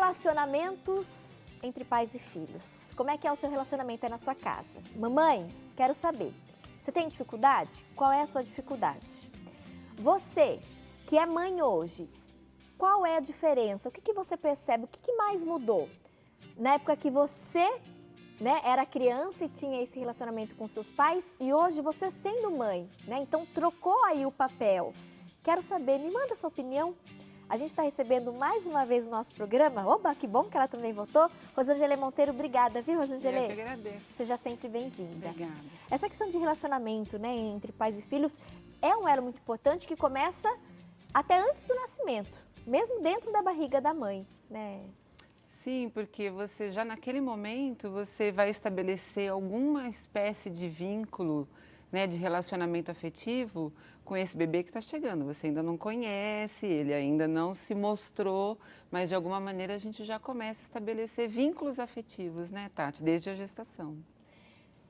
Relacionamentos entre pais e filhos. Como é que é o seu relacionamento aí na sua casa? Mamães, quero saber. Você tem dificuldade? Qual é a sua dificuldade? Você, que é mãe hoje, qual é a diferença? O que você percebe? O que mais mudou? Na época que você era criança e tinha esse relacionamento com seus pais e hoje você sendo mãe, então trocou aí o papel. Quero saber, me manda a sua opinião. A gente está recebendo mais uma vez o nosso programa. Oba, que bom que ela também votou. Rosângela Monteiro, obrigada, viu, Rosângela? Eu que agradeço. Seja sempre bem-vinda. Obrigada. Essa questão de relacionamento, entre pais e filhos é um elo muito importante que começa até antes do nascimento, mesmo dentro da barriga da mãe, Sim, porque você já naquele momento você vai estabelecer alguma espécie de vínculo, de relacionamento afetivo com esse bebê que está chegando. Você ainda não conhece, ele ainda não se mostrou, mas de alguma maneira a gente já começa a estabelecer vínculos afetivos, Tati, desde a gestação.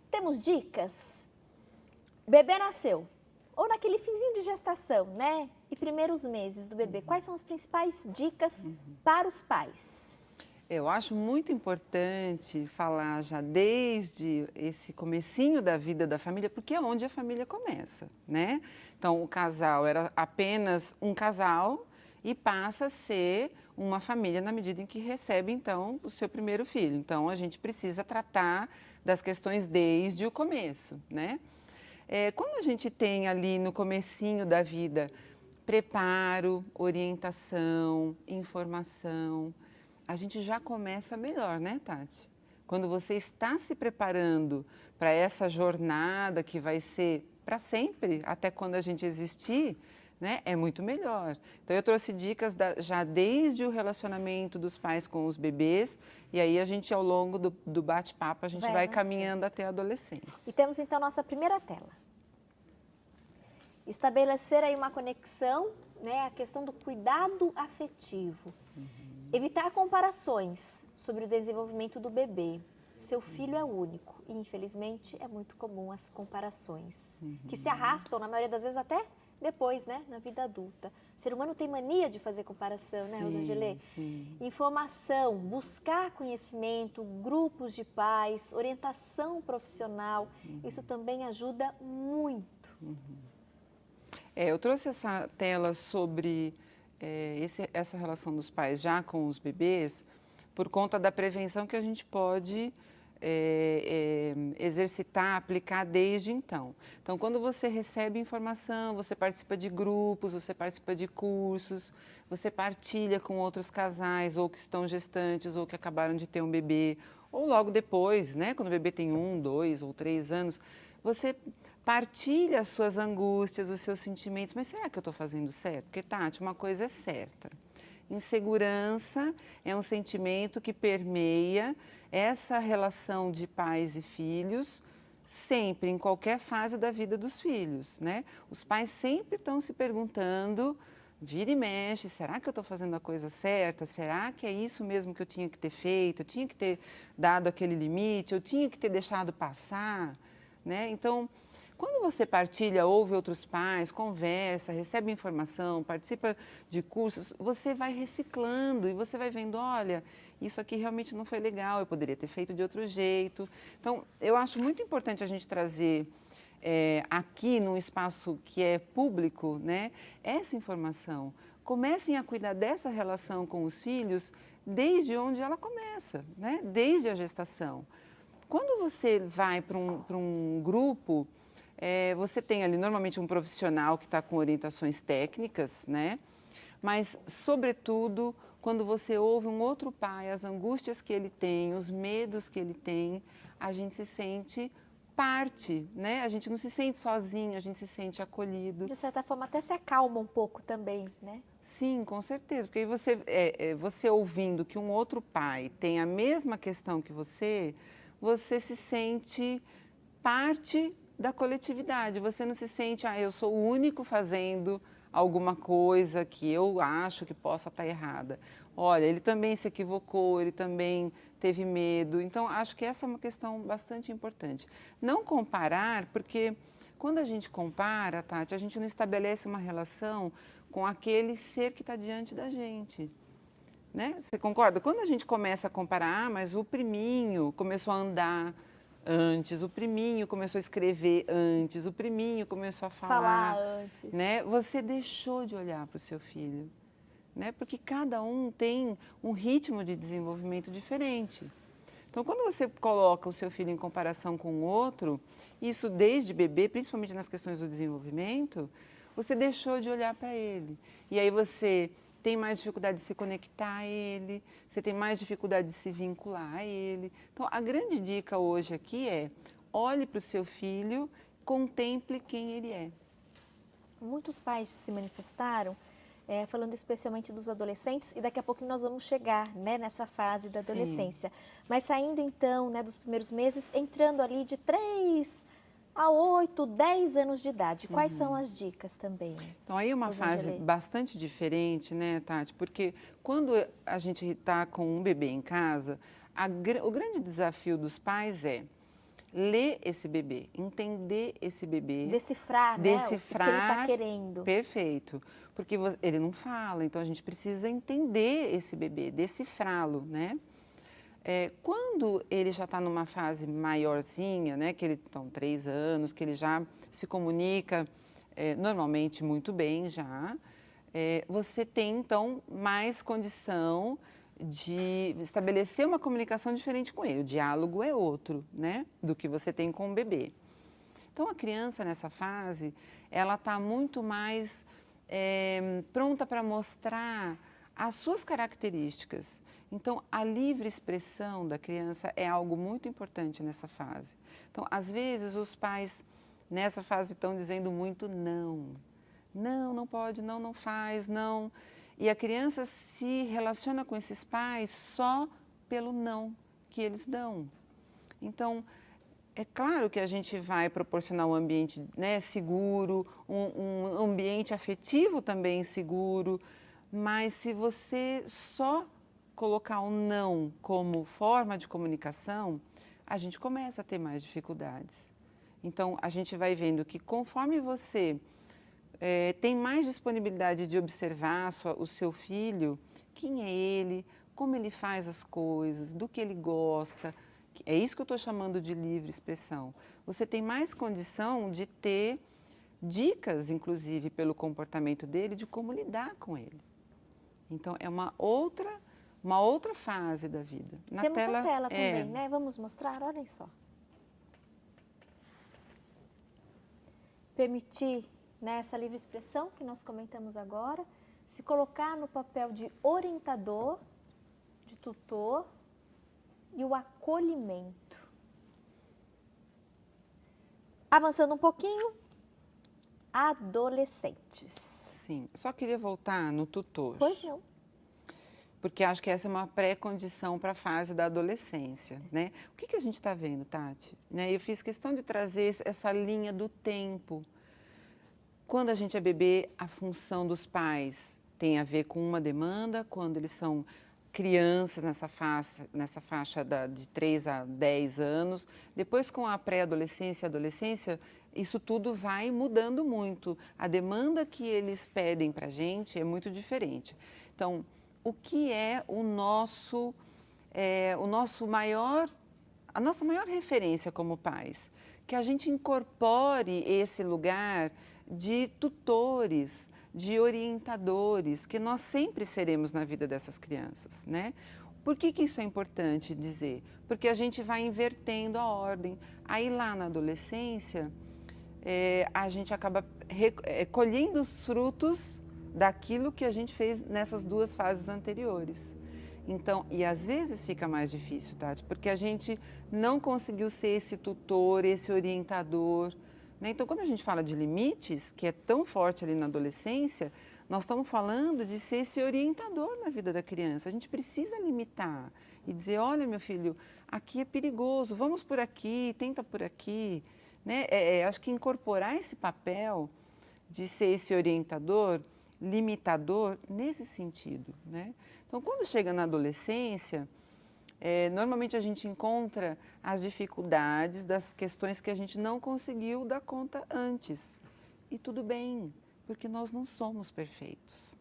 Temos dicas? Bebê nasceu, ou naquele finzinho de gestação, e primeiros meses do bebê, quais são as principais dicas para os pais? Eu acho muito importante falar já desde esse comecinho da vida da família, porque é onde a família começa, Então, o casal era apenas um casal e passa a ser uma família na medida em que recebe, então, o seu primeiro filho. Então, a gente precisa tratar das questões desde o começo, Quando a gente tem ali no comecinho da vida preparo, orientação, informação, a gente já começa melhor, Tati? Quando você está se preparando para essa jornada que vai ser para sempre, até quando a gente existir, é muito melhor. Então, eu trouxe dicas já desde o relacionamento dos pais com os bebês, e aí a gente, ao longo do bate-papo, a gente vai caminhando até a adolescência. E temos, então, nossa primeira tela. Estabelecer aí uma conexão, a questão do cuidado afetivo. Evitar comparações sobre o desenvolvimento do bebê. Seu filho é único e, infelizmente, é muito comum as comparações, que se arrastam, na maioria das vezes, até depois, na vida adulta. O ser humano tem mania de fazer comparação, Rosângela? Sim. Informação, buscar conhecimento, grupos de pais, orientação profissional, isso também ajuda muito. Eu trouxe essa tela sobre essa relação dos pais já com os bebês por conta da prevenção que a gente pode exercitar, aplicar desde então. Então, quando você recebe informação, você participa de grupos, você participa de cursos, você partilha com outros casais, ou que estão gestantes, ou que acabaram de ter um bebê, ou logo depois, quando o bebê tem 1, 2 ou 3 anos, você partilha as suas angústias, os seus sentimentos. Mas será que eu estou fazendo certo? Porque, Tati, uma coisa é certa. Insegurança é um sentimento que permeia essa relação de pais e filhos sempre, em qualquer fase da vida dos filhos, Os pais sempre estão se perguntando, vira e mexe, será que eu estou fazendo a coisa certa? Será que é isso mesmo que eu tinha que ter feito? Eu tinha que ter dado aquele limite? Eu tinha que ter deixado passar? Então, quando você partilha, ouve outros pais, conversa, recebe informação, participa de cursos, você vai reciclando e você vai vendo, olha, isso aqui realmente não foi legal, eu poderia ter feito de outro jeito. Então, eu acho muito importante a gente trazer aqui num espaço que é público, essa informação. Comecem a cuidar dessa relação com os filhos desde onde ela começa, desde a gestação. Quando você vai para um grupo, você tem ali normalmente um profissional que está com orientações técnicas, Mas, sobretudo, quando você ouve um outro pai, as angústias que ele tem, os medos que ele tem, a gente se sente parte, A gente não se sente sozinho, a gente se sente acolhido. De certa forma, até se acalma um pouco também, Sim, com certeza, porque aí você ouvindo que um outro pai tem a mesma questão que você se sente parte da coletividade. Você não se sente, eu sou o único fazendo alguma coisa que eu acho que possa estar errada. Olha, ele também se equivocou, ele também teve medo. Então, acho que essa é uma questão bastante importante. Não comparar, porque quando a gente compara, Tati, a gente não estabelece uma relação com aquele ser que está diante da gente. né? Você concorda? Quando a gente começa a comparar, mas o priminho começou a andar antes, o priminho começou a escrever antes, o priminho começou a Falar falar, antes. né? Você deixou de olhar para o seu filho, né? Porque cada um tem um ritmo de desenvolvimento diferente. Então, quando você coloca o seu filho em comparação com o outro, isso desde bebê, principalmente nas questões do desenvolvimento, você deixou de olhar para ele. E aí você tem mais dificuldade de se conectar a ele, você tem mais dificuldade de se vincular a ele. Então, a grande dica hoje aqui é: olhe para o seu filho, contemple quem ele é. Muitos pais se manifestaram, falando especialmente dos adolescentes, e daqui a pouco nós vamos chegar, né, nessa fase da adolescência. Mas saindo então, né, dos primeiros meses, entrando ali de 3 a 8, 10 anos de idade. Quais são as dicas também? Então, aí é uma fase bastante diferente, né, Tati? Porque quando a gente está com um bebê em casa, o grande desafio dos pais é ler esse bebê, entender esse bebê. Decifrar, né? O que ele está querendo. Perfeito. Porque ele não fala, então a gente precisa entender esse bebê, decifrá-lo, né? Quando ele já está numa fase maiorzinha, né, que ele estão 3 anos, que ele já se comunica normalmente muito bem já, você tem então mais condição de estabelecer uma comunicação diferente com ele. O diálogo é outro, né, do que você tem com o bebê. Então, a criança nessa fase, ela está muito mais pronta para mostrar as suas características. Então, a livre expressão da criança é algo muito importante nessa fase. Então, às vezes, os pais nessa fase estão dizendo muito não. Não, não pode, não, não faz, não. E a criança se relaciona com esses pais só pelo não que eles dão. Então, é claro que a gente vai proporcionar um ambiente, né, seguro, um ambiente afetivo também seguro, mas se você só colocar o não como forma de comunicação, a gente começa a ter mais dificuldades. Então, a gente vai vendo que conforme você tem mais disponibilidade de observar o seu filho, quem é ele, como ele faz as coisas, do que ele gosta. É isso que eu estou chamando de livre expressão. Você tem mais condição de ter dicas, inclusive, pelo comportamento dele, de como lidar com ele. Então, é uma outra fase da vida. Temos a tela também, né? Vamos mostrar, olhem só. Permitir, né, essa livre expressão que nós comentamos agora, se colocar no papel de orientador, de tutor, e o acolhimento. Avançando um pouquinho, adolescentes. Sim, só queria voltar no tutor. Pois não. Porque acho que essa é uma pré-condição para a fase da adolescência, né? O que a gente está vendo, Tati? Né? Eu fiz questão de trazer essa linha do tempo. Quando a gente é bebê, a função dos pais tem a ver com uma demanda, quando eles são crianças nessa faixa de 3 a 10 anos. Depois, com a pré-adolescência e adolescência, isso tudo vai mudando muito. A demanda que eles pedem para a gente é muito diferente. Então, o que é a nossa maior referência como pais? Que a gente incorpore esse lugar de tutores, de orientadores, que nós sempre seremos na vida dessas crianças, né? Por que isso é importante dizer? Porque a gente vai invertendo a ordem. Aí lá na adolescência, a gente acaba colhendo os frutos daquilo que a gente fez nessas 2 fases anteriores. Então, e às vezes fica mais difícil, Tati, porque a gente não conseguiu ser esse tutor, esse orientador, né? Então, quando a gente fala de limites, que é tão forte ali na adolescência, nós estamos falando de ser esse orientador na vida da criança. A gente precisa limitar e dizer, olha, meu filho, aqui é perigoso, vamos por aqui, tenta por aqui, né? Acho que incorporar esse papel de ser esse orientador, limitador, nesse sentido, né? Então, quando chega na adolescência, normalmente a gente encontra as dificuldades das questões que a gente não conseguiu dar conta antes. E tudo bem, porque nós não somos perfeitos.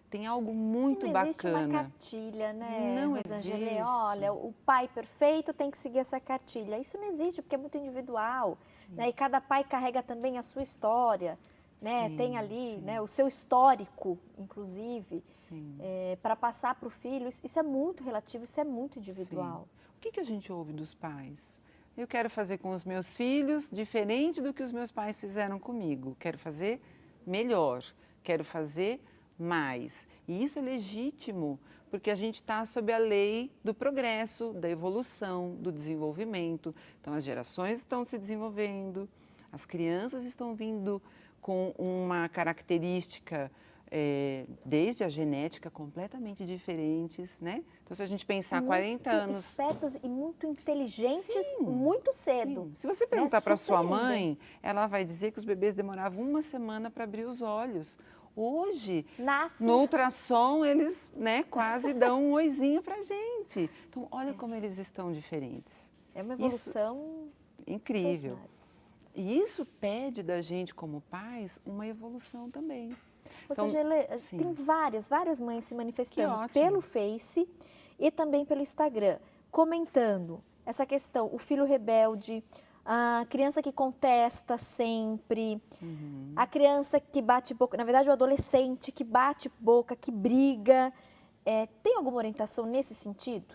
tem algo muito Não existe uma bacana. cartilha, né, Não Rosângela? existe. Olha, o pai perfeito tem que seguir essa cartilha. Isso não existe, porque é muito individual, né? E cada pai carrega também a sua história, né? Tem ali, né, o seu histórico, inclusive, para passar para o filho. Isso é muito relativo, isso é muito individual. Sim. O que a gente ouve dos pais? Eu quero fazer com os meus filhos diferente do que os meus pais fizeram comigo. Quero fazer melhor, quero fazer mais. E isso é legítimo, porque a gente está sob a lei do progresso, da evolução, do desenvolvimento. Então, as gerações estão se desenvolvendo, as crianças estão vindo com uma característica, desde a genética, completamente diferentes, né? Então, se a gente pensar 40 anos... espertos e muito inteligentes, muito cedo. Sim. Se você perguntar para sua mãe, ela vai dizer que os bebês demoravam 1 semana para abrir os olhos. Hoje, no ultrassom, eles, né, quase dão um oizinho para a gente. Então, olha como eles estão diferentes. É uma evolução incrível. E isso pede da gente, como pais, uma evolução também. Ou seja, tem várias mães se manifestando pelo Face e também pelo Instagram, comentando essa questão, o filho rebelde, a criança que contesta sempre, a criança que bate boca, na verdade o adolescente que bate boca, que briga. Tem alguma orientação nesse sentido?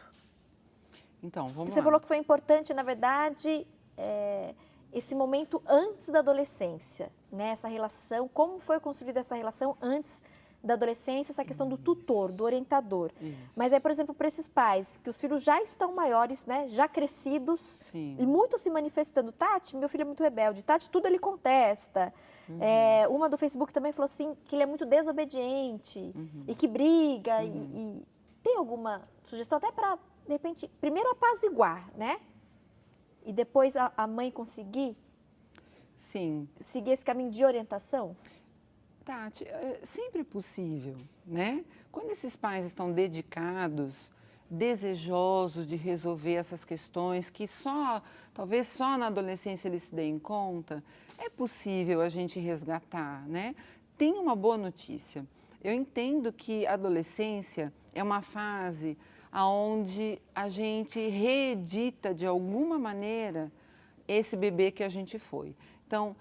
Então, vamos lá. Você falou que foi importante, na verdade, esse momento antes da adolescência, né? Essa relação, como foi construída essa relação antes da adolescência, essa questão do tutor, do orientador. Mas por exemplo, para esses pais, que os filhos já estão maiores, né? Já crescidos, e muito se manifestando. Tati, meu filho é muito rebelde. Tati, tudo ele contesta. Uma do Facebook também falou assim, que ele é muito desobediente e que briga. E tem alguma sugestão até para, de repente, primeiro apaziguar, né? E depois a mãe conseguir seguir esse caminho de orientação? Tati, é sempre possível, né? Quando esses pais estão dedicados, desejosos de resolver essas questões que talvez só na adolescência eles se deem conta, é possível a gente resgatar, né? Tem uma boa notícia. Eu entendo que a adolescência é uma fase onde a gente reedita de alguma maneira esse bebê que a gente foi. Então,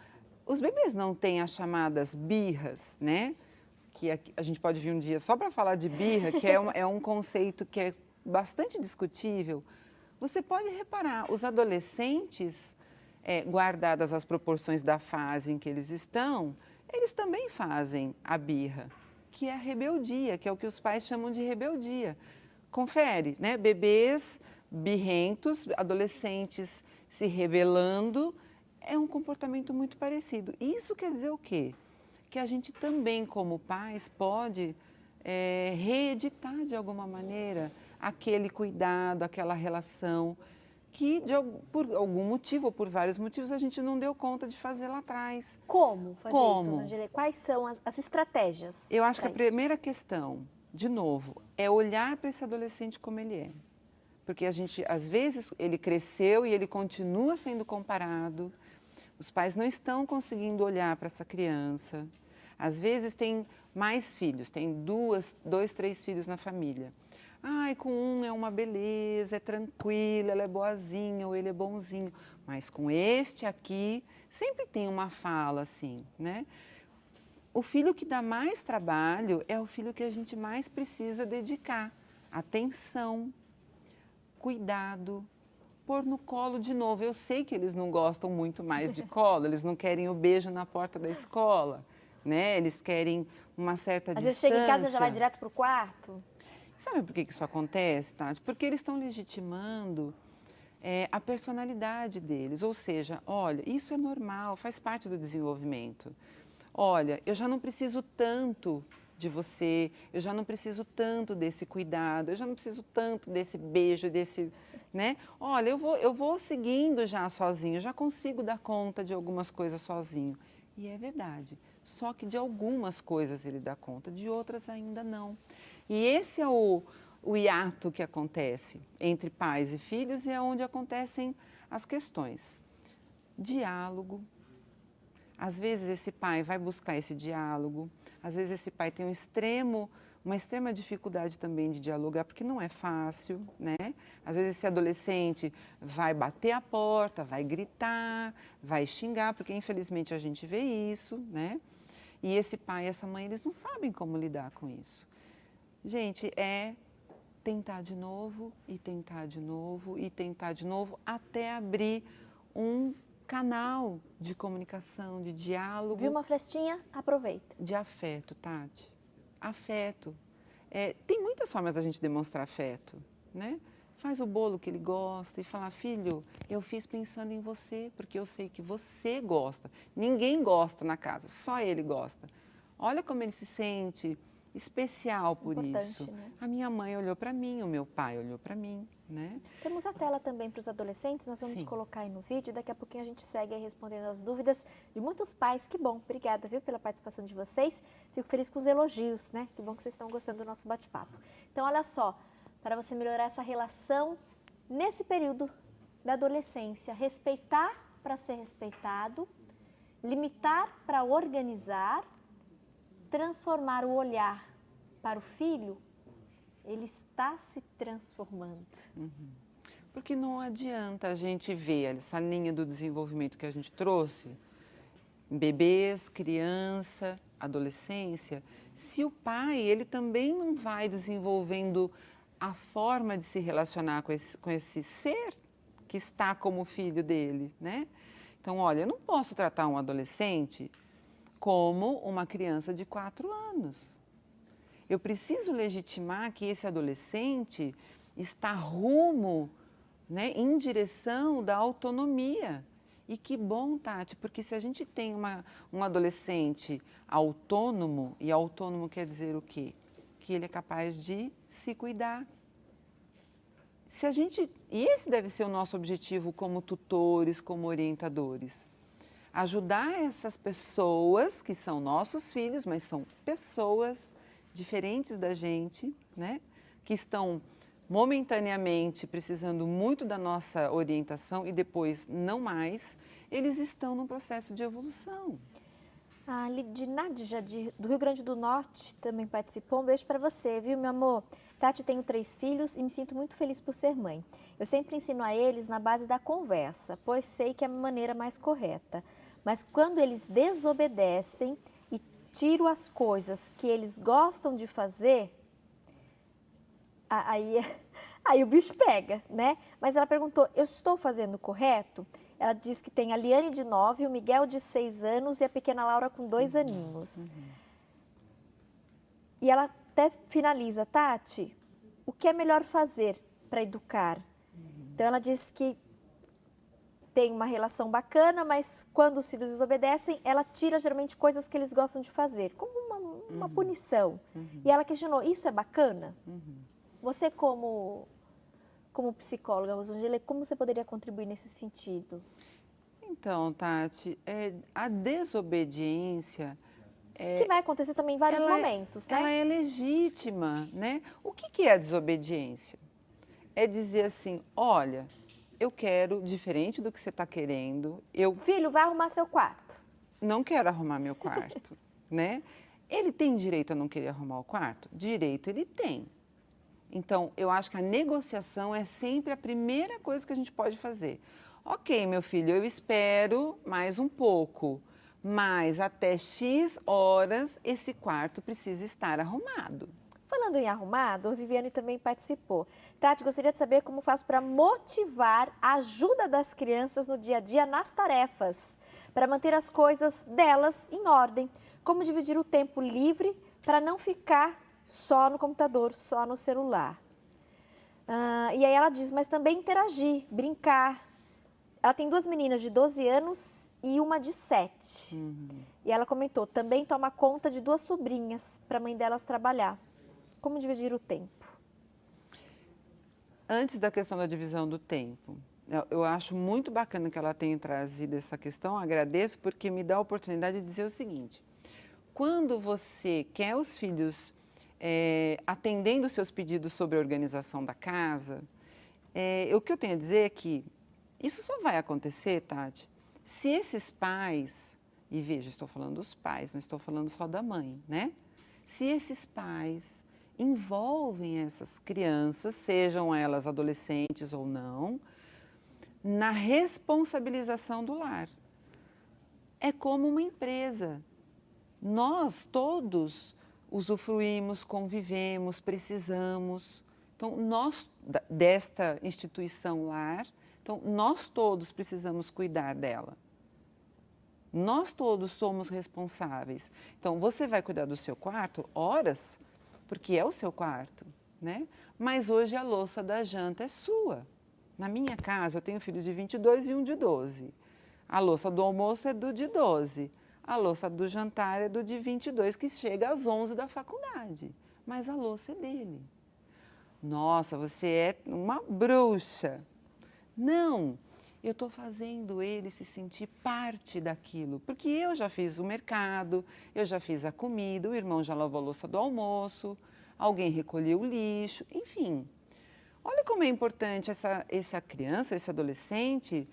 os bebês não têm as chamadas birras, que a gente pode vir um dia só para falar de birra, que é um conceito que é bastante discutível. Você pode reparar, os adolescentes, guardadas as proporções da fase em que eles estão, eles também fazem a birra, que é a rebeldia, que é o que os pais chamam de rebeldia. Confere, né? Bebês birrentos, adolescentes se rebelando, é um comportamento muito parecido. Isso quer dizer o quê? Que a gente também, como pais, pode reeditar de alguma maneira aquele cuidado, aquela relação que por algum motivo ou por vários motivos a gente não deu conta de fazer lá atrás. Como fazer isso, Rosângela? Quais são as estratégias? Eu acho que a primeira questão, de novo, é olhar para esse adolescente como ele é. Porque a gente, às vezes, ele cresceu e ele continua sendo comparado. Os pais não estão conseguindo olhar para essa criança. Às vezes tem mais filhos, tem 2, 3 filhos na família. Ai, com um é uma beleza, é tranquila, ela é boazinha ou ele é bonzinho. Mas com este aqui, sempre tem uma fala assim, né? O filho que dá mais trabalho é o filho que a gente mais precisa dedicar atenção, cuidado, pôr no colo de novo. Eu sei que eles não gostam muito mais de colo, eles não querem o beijo na porta da escola, né? Eles querem uma certa distância. Às vezes chega em casa e já vai direto para o quarto. Sabe por que isso acontece, Tati? Porque eles estão legitimando a personalidade deles. Ou seja, olha, isso é normal, faz parte do desenvolvimento. Olha, eu já não preciso tanto de você, eu já não preciso tanto desse cuidado, eu já não preciso tanto desse beijo, desse, né? Olha, eu vou seguindo já sozinho, eu já consigo dar conta de algumas coisas sozinho. E é verdade, só que de algumas coisas ele dá conta, de outras ainda não. E esse é o hiato que acontece entre pais e filhos e é onde acontecem as questões. Diálogo. Às vezes esse pai vai buscar esse diálogo, às vezes esse pai tem um extremo uma extrema dificuldade também de dialogar, porque não é fácil, né? Às vezes esse adolescente vai bater a porta, vai gritar, vai xingar, porque infelizmente a gente vê isso, né? E esse pai e essa mãe, eles não sabem como lidar com isso. Gente, é tentar de novo e tentar de novo e tentar de novo até abrir um canal de comunicação, de diálogo. Viu uma frestinha? Aproveita. De afeto, Tati. Afeto. Tem muitas formas da gente demonstrar afeto, né? Faz o bolo que ele gosta e fala, filho, eu fiz pensando em você, porque eu sei que você gosta. Ninguém gosta na casa, só ele gosta. Olha como ele se sente especial por Importante, isso. né? A minha mãe olhou para mim, o meu pai olhou para mim, né? Temos a tela também para os adolescentes, nós vamos Sim. colocar aí no vídeo, daqui a pouquinho a gente segue aí respondendo as dúvidas de muitos pais. Que bom, obrigada, viu, pela participação de vocês. Fico feliz com os elogios, né? Que bom que vocês estão gostando do nosso bate-papo. Então, olha só, para você melhorar essa relação nesse período da adolescência, respeitar para ser respeitado, limitar para organizar, transformar o olhar para o filho, ele está se transformando. Porque não adianta a gente ver essa linha do desenvolvimento que a gente trouxe, bebês, criança, adolescência, se o pai, ele também não vai desenvolvendo a forma de se relacionar com esse ser que está como filho dele, né? Então, olha, eu não posso tratar um adolescente como uma criança de 4 anos. Eu preciso legitimar que esse adolescente está rumo, né, em direção da autonomia. E que bom, Tati, porque se a gente tem um adolescente autônomo, e autônomo quer dizer o quê? Que ele é capaz de se cuidar. E esse deve ser o nosso objetivo como tutores, como orientadores. Ajudar essas pessoas que são nossos filhos, mas são pessoas diferentes da gente, né? Que estão momentaneamente precisando muito da nossa orientação e depois não mais, eles estão num processo de evolução. A Lidinadja, do Rio Grande do Norte, também participou. Um beijo para você, viu, meu amor? Tati, tenho 3 filhos e me sinto muito feliz por ser mãe. Eu sempre ensino a eles na base da conversa, pois sei que é a maneira mais correta. Mas quando eles desobedecem e tiro as coisas que eles gostam de fazer, aí o bicho pega, né? Mas ela perguntou, eu estou fazendo correto? Ela diz que tem a Liane de 9, o Miguel de 6 anos e a pequena Laura com 2 aninhos. E ela até finaliza, Tati, o que é melhor fazer para educar? Então ela diz que tem uma relação bacana, mas quando os filhos desobedecem, ela tira geralmente coisas que eles gostam de fazer, como uma punição. E ela questionou, isso é bacana? Você como psicóloga, Rosângela, como você poderia contribuir nesse sentido? Então, Tati, a desobediência... que vai acontecer também em vários momentos, né? Ela é legítima, né? O que é a desobediência? É dizer assim, olha, eu quero, diferente do que você está querendo, Filho, vai arrumar seu quarto. Não quero arrumar meu quarto, né? Ele tem direito a não querer arrumar o quarto? Direito ele tem. Então, eu acho que a negociação é sempre a primeira coisa que a gente pode fazer. Ok, meu filho, eu espero mais um pouco, mas até X horas esse quarto precisa estar arrumado. Falando em arrumado, a Viviane também participou. Tati, gostaria de saber como faz para motivar a ajuda das crianças no dia a dia nas tarefas, para manter as coisas delas em ordem. Como dividir o tempo livre para não ficar só no computador, só no celular. E aí ela diz, mas também interagir, brincar. Ela tem 2 meninas de 12 anos e uma de 7. E ela comentou, também toma conta de 2 sobrinhas para a mãe delas trabalhar. Como dividir o tempo? Antes da questão da divisão do tempo, eu acho muito bacana que ela tenha trazido essa questão, agradeço porque me dá a oportunidade de dizer o seguinte, quando você quer os filhos atendendo os seus pedidos sobre a organização da casa, o que eu tenho a dizer é que isso só vai acontecer, Tati, se esses pais, e veja, estou falando dos pais, não estou falando só da mãe, né? Se esses pais envolvem essas crianças, sejam elas adolescentes ou não, na responsabilização do lar. É como uma empresa. Nós todos usufruímos, convivemos, precisamos. Então, nós, desta instituição lar, então, nós todos precisamos cuidar dela. Nós todos somos responsáveis. Então, você vai cuidar do seu quarto horas, porque é o seu quarto, né? Mas hoje a louça da janta é sua. Na minha casa, eu tenho um filho de 22 e um de 12. A louça do almoço é do de 12. A louça do jantar é do de 22, que chega às 11 da faculdade. Mas a louça é dele. Nossa, você é uma bruxa. Não, eu estou fazendo ele se sentir parte daquilo. Porque eu já fiz o mercado, eu já fiz a comida, o irmão já lavou a louça do almoço, alguém recolheu o lixo, enfim. Olha como é importante essa criança, esse adolescente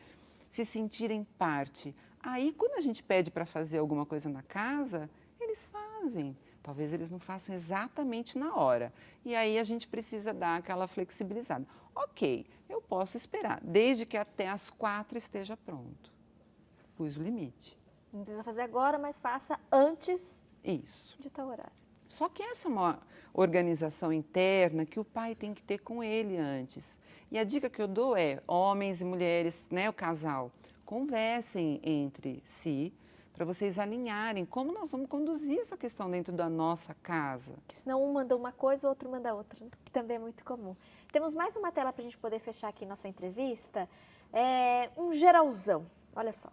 se sentirem parte. Aí, quando a gente pede para fazer alguma coisa na casa, eles fazem. Talvez eles não façam exatamente na hora. E aí a gente precisa dar aquela flexibilizada. Ok, eu posso esperar, desde que até às 4 esteja pronto. Pus o limite. Não precisa fazer agora, mas faça antes Isso. de tal horário. Só que essa é uma organização interna que o pai tem que ter com ele antes. E a dica que eu dou é, homens e mulheres, né, o casal, conversem entre si para vocês alinharem como nós vamos conduzir essa questão dentro da nossa casa. Porque senão um manda uma coisa, o outro manda outra, que também é muito comum. Temos mais uma tela para a gente poder fechar aqui nossa entrevista. Um geralzão, olha só.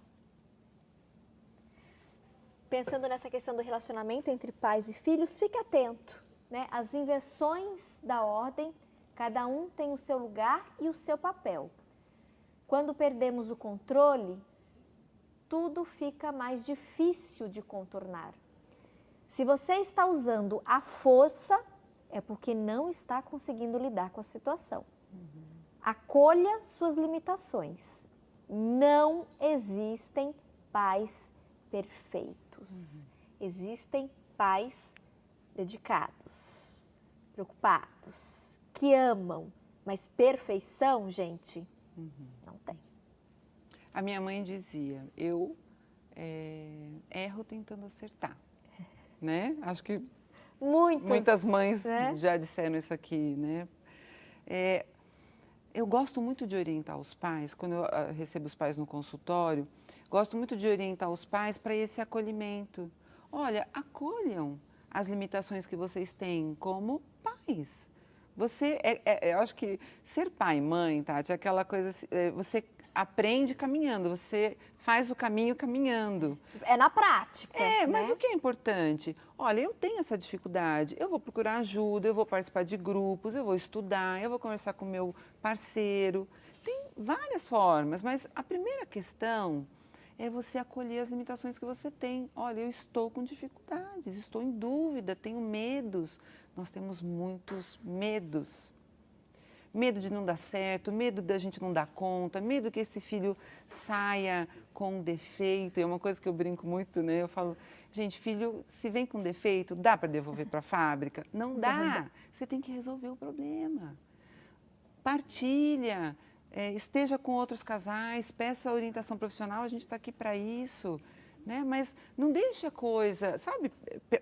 Pensando nessa questão do relacionamento entre pais e filhos, fique atento, né? As inversões da ordem, cada um tem o seu lugar e o seu papel. Quando perdemos o controle, tudo fica mais difícil de contornar. Se você está usando a força, é porque não está conseguindo lidar com a situação. Acolha suas limitações. Não existem pais perfeitos. Existem pais dedicados, preocupados, que amam, mas perfeição, gente, não tem. A minha mãe dizia, eu erro tentando acertar, né? Acho que muitas mães, né, já disseram isso aqui, né? Eu gosto muito de orientar os pais, quando eu recebo os pais no consultório, gosto muito de orientar os pais para esse acolhimento. Olha, acolham as limitações que vocês têm como pais. Eu acho que ser pai e mãe, Tati, é aquela coisa, você aprende caminhando, você faz o caminho caminhando. É na prática. Mas o que é importante? Olha, eu tenho essa dificuldade, eu vou procurar ajuda, eu vou participar de grupos, eu vou estudar, eu vou conversar com o meu parceiro. Tem várias formas, mas a primeira questão é você acolher as limitações que você tem. Olha, eu estou com dificuldades, estou em dúvida, tenho medos. Nós temos muitos medos. Medo de não dar certo, medo da gente não dar conta, medo que esse filho saia com um defeito. É uma coisa que eu brinco muito, né? Eu falo, gente, filho, se vem com defeito, dá para devolver para a fábrica? Não dá. Você tem que resolver o problema. Partilha, esteja com outros casais, peça orientação profissional, a gente está aqui para isso. Né? Mas não deixe a coisa, sabe,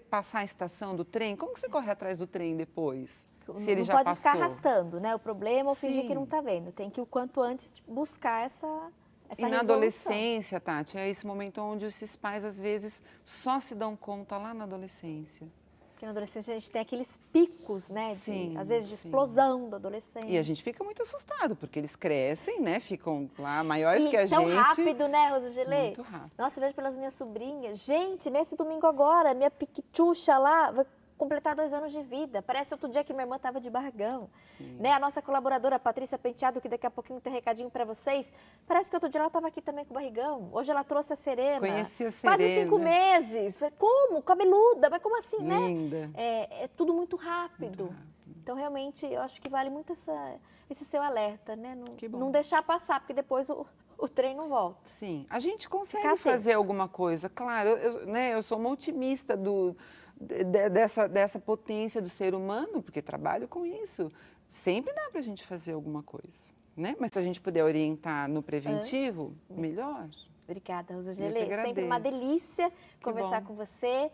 passar a estação do trem, como que você corre atrás do trem depois? Se ele já pode ficar arrastando, né? O problema ou fingir que não está vendo. Tem que, o quanto antes, buscar essa resolução. E na adolescência, Tati, é esse momento onde esses pais, às vezes, só se dão conta lá na adolescência. Porque na adolescência a gente tem aqueles picos, né? Às vezes de explosão do adolescente. E a gente fica muito assustado, porque eles crescem, né? Ficam lá maiores que a gente. Tão rápido, né, Rosângela? Muito rápido. Nossa, eu vejo pelas minhas sobrinhas. Gente, nesse domingo agora, minha piquitucha lá vai completar 2 anos de vida. Parece outro dia que minha irmã estava de barrigão. Né? A nossa colaboradora, Patrícia Penteado, que daqui a pouquinho tem recadinho para vocês. Parece que outro dia ela estava aqui também com barrigão. Hoje ela trouxe a Serena. Conheci a Serena. Quase 5 meses. Como? Cabeluda. Mas como assim, Linda. né? É tudo muito rápido. Então, realmente, eu acho que vale muito esse seu alerta, né? Não deixar passar, porque depois o trem não volta. Sim, a gente consegue fazer alguma coisa. Claro, eu sou uma otimista dessa potência do ser humano, porque trabalho com isso. Sempre dá para a gente fazer alguma coisa, né? Mas se a gente puder orientar no preventivo, melhor. Obrigada, Rosângela. Sempre uma agradeço. delícia conversar com você.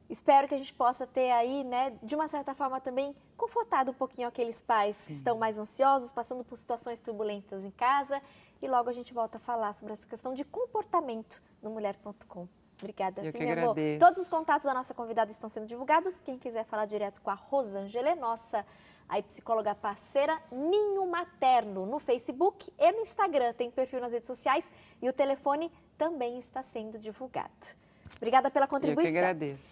Espero que a gente possa ter aí, né, de uma certa forma também, confortado um pouquinho aqueles pais que estão mais ansiosos, passando por situações turbulentas em casa. E logo a gente volta a falar sobre essa questão de comportamento no Mulher.com. Obrigada, Eu que meu amor. agradeço. Todos os contatos da nossa convidada estão sendo divulgados. Quem quiser falar direto com a Rosângela, nossa aí psicóloga parceira, Ninho Materno, no Facebook e no Instagram. Tem perfil nas redes sociais e o telefone também está sendo divulgado. Obrigada pela contribuição. Eu que agradeço.